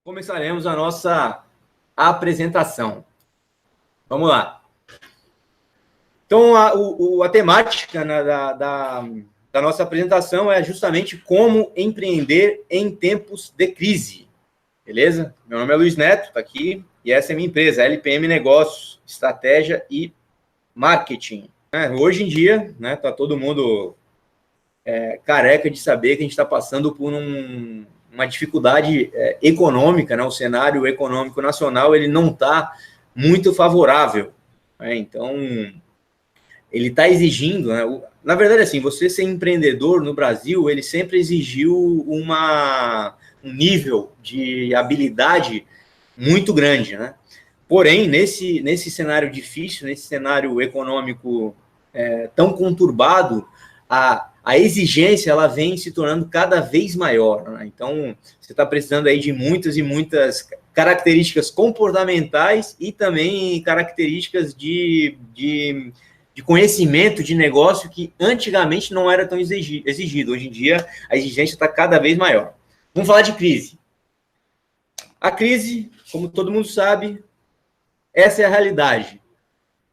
Começaremos a nossa apresentação. Vamos lá. Então, a temática, né, da nossa apresentação é justamente como empreender em tempos de crise. Beleza? Meu nome é Luiz Neto, está aqui, e essa é a minha empresa, LPM Negócios, Estratégia e Marketing. Hoje em dia, né, tá todo mundo careca de saber que a gente está passando por uma dificuldade econômica, né? O cenário econômico nacional ele não está muito favorável, né? Então ele está exigindo, né? Na verdade, assim, você ser empreendedor no Brasil, ele sempre exigiu um nível de habilidade muito grande, né? Porém, nesse cenário difícil, nesse cenário econômico tão conturbado, a exigência ela vem se tornando cada vez maior, né? Então, você está precisando aí de muitas e muitas características comportamentais e também características de conhecimento de negócio que antigamente não era tão exigido. Hoje em dia, a exigência está cada vez maior. Vamos falar de crise. A crise, como todo mundo sabe, essa é a realidade.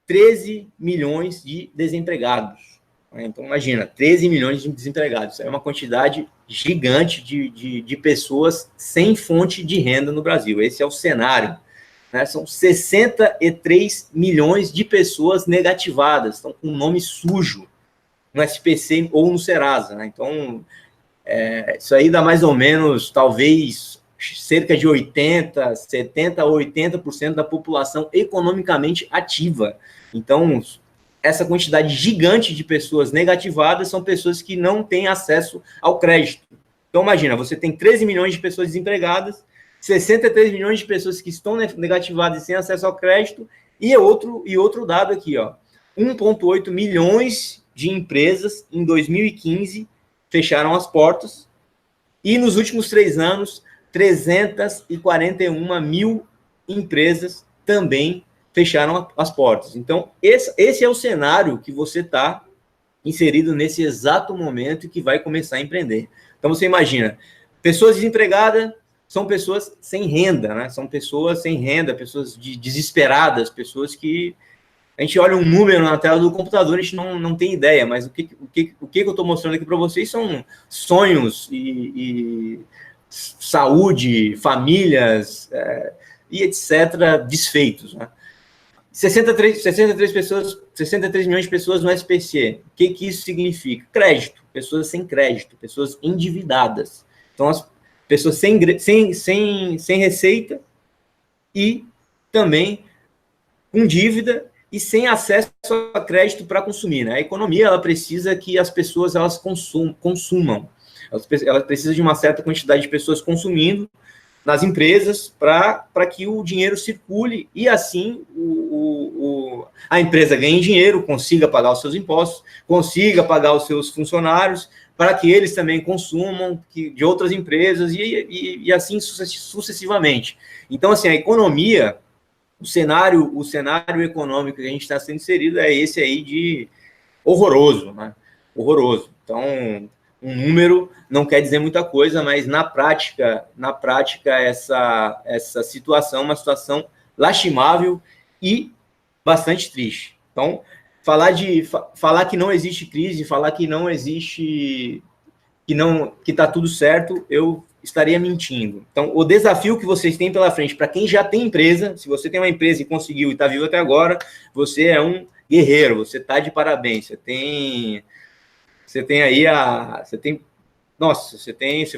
13 milhões de desempregados. Então, imagina, 13 milhões de desempregados. É uma quantidade gigante de pessoas sem fonte de renda no Brasil. Esse é o cenário. Né? São 63 milhões de pessoas negativadas, estão com nome sujo no SPC ou no Serasa. Né? Então, isso aí dá mais ou menos, talvez, cerca de 80%, 70% a 80% da população economicamente ativa. Então, essa quantidade gigante de pessoas negativadas são pessoas que não têm acesso ao crédito. Então, imagina, você tem 13 milhões de pessoas desempregadas, 63 milhões de pessoas que estão negativadas e sem acesso ao crédito, e outro dado aqui, ó, 1,8 milhões de empresas em 2015 fecharam as portas, e nos últimos 3 anos, 341 mil empresas também fecharam as portas. Então, esse é o cenário que você está inserido nesse exato momento e que vai começar a empreender. Então, você imagina, pessoas desempregadas são pessoas sem renda, né? São pessoas sem renda, pessoas desesperadas, pessoas que a gente olha um número na tela do computador, a gente não tem ideia, mas o que eu estou mostrando aqui para vocês são sonhos e saúde, famílias e etc. desfeitos, né? 63 milhões de pessoas no SPC. O que isso significa? Crédito. Pessoas sem crédito, pessoas endividadas. Então, as pessoas sem receita e também com dívida e sem acesso a crédito para consumir. Né? A economia ela precisa que as pessoas elas consumam. Ela precisa de uma certa quantidade de pessoas consumindo nas empresas para que o dinheiro circule e assim a empresa ganhe dinheiro, consiga pagar os seus impostos, consiga pagar os seus funcionários, para que eles também consumam de outras empresas e assim sucessivamente. Então, assim, a economia, o cenário econômico que a gente está sendo inserido é esse aí de horroroso, né? Horroroso. Então, um número não quer dizer muita coisa, mas na prática essa situação é uma situação lastimável e bastante triste. Então, falar que não existe crise, falar que não existe, que está tudo certo, eu estaria mentindo. Então, o desafio que vocês têm pela frente, para quem já tem empresa, se você tem uma empresa e conseguiu e está vivo até agora, você é um guerreiro, você está de parabéns,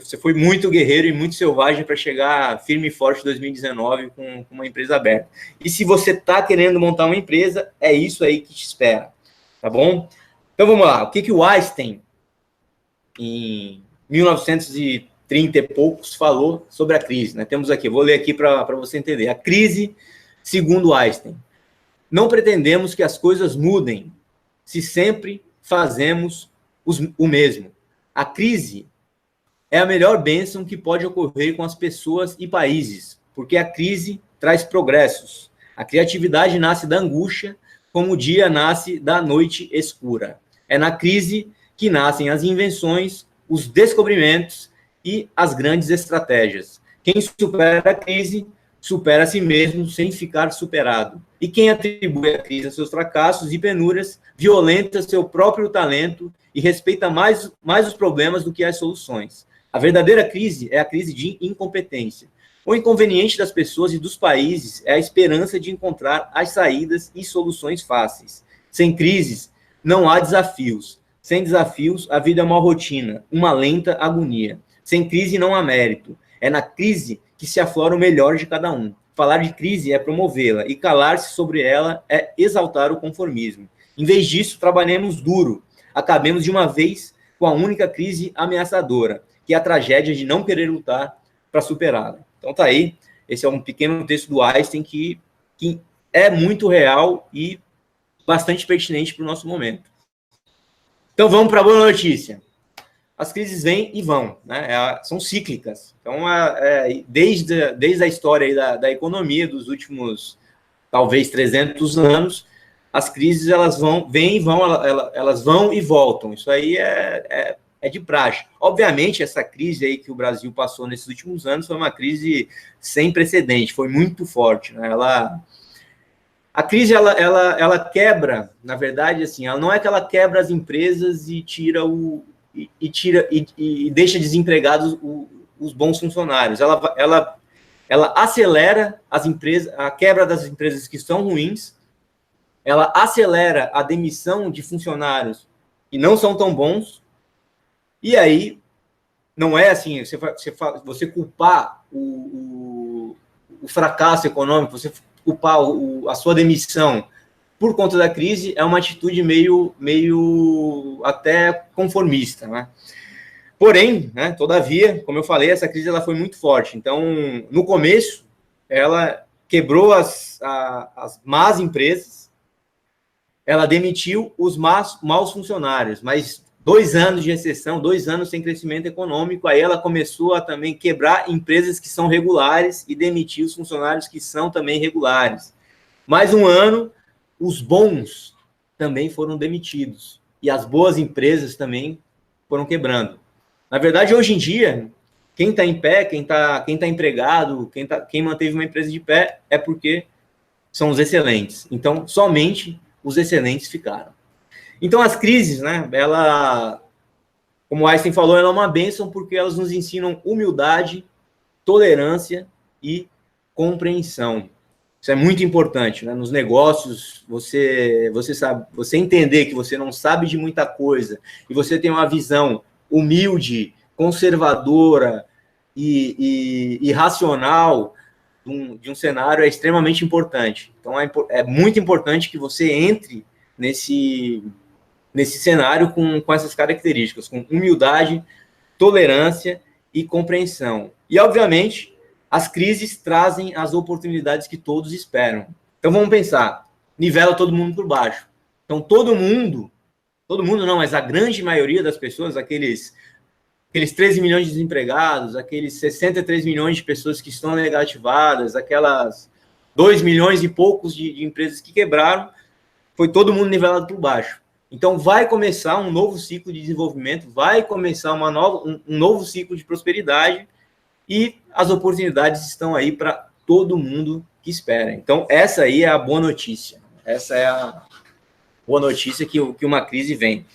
você foi muito guerreiro e muito selvagem para chegar firme e forte em 2019 com uma empresa aberta. E se você está querendo montar uma empresa, é isso aí que te espera, tá bom? Então vamos lá. O que o Einstein, em 1930 e poucos, falou sobre a crise? Né? Temos aqui, vou ler aqui para você entender. A crise, segundo Einstein, não pretendemos que as coisas mudem se sempre fazemos o mesmo. A crise é a melhor bênção que pode ocorrer com as pessoas e países, porque a crise traz progressos. A criatividade nasce da angústia, como o dia nasce da noite escura. É na crise que nascem as invenções, os descobrimentos e as grandes estratégias. Quem supera a crise, supera a si mesmo sem ficar superado. E quem atribui a crise a seus fracassos e penúrias, violenta seu próprio talento e respeita mais os problemas do que as soluções. A verdadeira crise é a crise de incompetência. O inconveniente das pessoas e dos países é a esperança de encontrar as saídas e soluções fáceis. Sem crises, não há desafios. Sem desafios, a vida é uma rotina, uma lenta agonia. Sem crise, não há mérito. É na crise que se aflora o melhor de cada um. Falar de crise é promovê-la, e calar-se sobre ela é exaltar o conformismo. Em vez disso, trabalhemos duro. Acabemos de uma vez com a única crise ameaçadora, que é a tragédia de não querer lutar para superá-la. Então tá aí, esse é um pequeno texto do Einstein que é muito real e bastante pertinente para o nosso momento. Então vamos para a boa notícia. As crises vêm e vão, né? São cíclicas. Então, desde a história aí da economia dos últimos, talvez, 300 anos, as crises elas vêm e vão, elas vão e voltam. Isso aí é de praxe. Obviamente, essa crise aí que o Brasil passou nesses últimos anos foi uma crise sem precedente, foi muito forte, né? A crise, ela quebra, na verdade, assim, ela não é que ela quebra as empresas e deixa desempregados os bons funcionários. Ela acelera a quebra das empresas que são ruins, ela acelera a demissão de funcionários que não são tão bons, e aí não é assim, você culpar o fracasso econômico, você culpar a sua demissão por conta da crise, é uma atitude meio até conformista, né? Porém, né, todavia, como eu falei, essa crise ela foi muito forte. Então, no começo, ela quebrou as más empresas, ela demitiu os maus funcionários, mas 2 anos de recessão, 2 anos sem crescimento econômico, aí ela começou a também quebrar empresas que são regulares e demitir os funcionários que são também regulares. Mais um ano, os bons também foram demitidos. E as boas empresas também foram quebrando. Na verdade, hoje em dia, quem está em pé, quem tá empregado, quem manteve uma empresa de pé, é porque são os excelentes. Então, somente os excelentes ficaram. Então, as crises, né, como Einstein falou, ela é uma bênção porque elas nos ensinam humildade, tolerância e compreensão. Isso é muito importante, né? Nos negócios, você entender que você não sabe de muita coisa e você tem uma visão humilde, conservadora e racional de um cenário é extremamente importante. Então, é muito importante que você entre nesse cenário com essas características, com humildade, tolerância e compreensão. E, obviamente, as crises trazem as oportunidades que todos esperam. Então, vamos pensar, nivela todo mundo por baixo. Então, todo mundo não, mas a grande maioria das pessoas, aqueles 13 milhões de desempregados, aqueles 63 milhões de pessoas que estão negativadas, aquelas 2 milhões e poucos de empresas que quebraram, foi todo mundo nivelado por baixo. Então, vai começar um novo ciclo de desenvolvimento, vai começar um novo ciclo de prosperidade e as oportunidades estão aí para todo mundo que espera. Então, essa aí é a boa notícia. Essa é a boa notícia que uma crise vem.